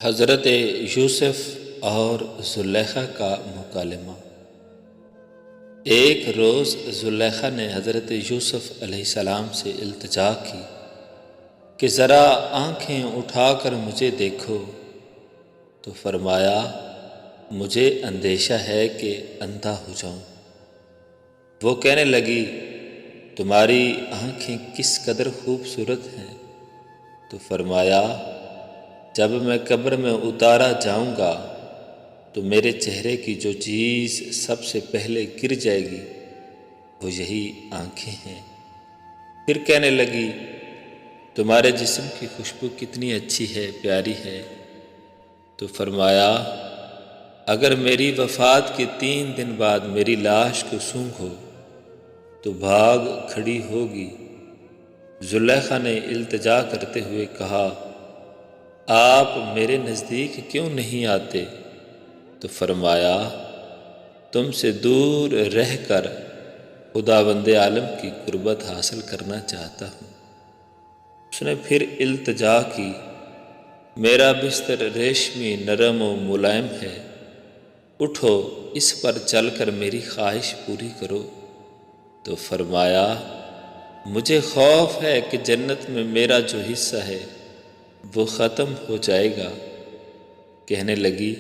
حضرت یوسف اور زلیخا کا مکالمہ۔ ایک روز زلیخا نے حضرت یوسف علیہ السلام سے التجا کی کہ ذرا آنکھیں اٹھا کر مجھے دیکھو، تو فرمایا مجھے اندیشہ ہے کہ اندھا ہو جاؤں۔ وہ کہنے لگی تمہاری آنکھیں کس قدر خوبصورت ہیں، تو فرمایا جب میں قبر میں اتارا جاؤں گا تو میرے چہرے کی جو چیز سب سے پہلے گر جائے گی وہ یہی آنکھیں ہیں۔ پھر کہنے لگی تمہارے جسم کی خوشبو کتنی اچھی ہے، پیاری ہے، تو فرمایا اگر میری وفات کے 3 دن بعد میری لاش کو سونگھو تو بھاگ کھڑی ہوگی۔ زلیخا نے التجا کرتے ہوئے کہا آپ میرے نزدیک کیوں نہیں آتے؟ تو فرمایا تم سے دور رہ کر خداوند عالم کی قربت حاصل کرنا چاہتا ہوں۔ اس نے پھر التجا کی میرا بستر ریشمی نرم و ملائم ہے، اٹھو اس پر چل کر میری خواہش پوری کرو۔ تو فرمایا مجھے خوف ہے کہ جنت میں میرا جو حصہ ہے وہ ختم ہو جائے گا۔ کہنے لگی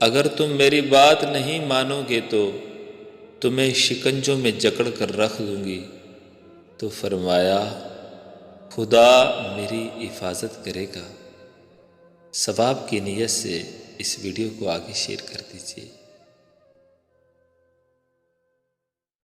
اگر تم میری بات نہیں مانو گے تو تمہیں شکنجوں میں جکڑ کر رکھ دوں گی۔ تو فرمایا خدا میری حفاظت کرے گا۔ ثواب کی نیت سے اس ویڈیو کو آگے شیئر کر دیجیے۔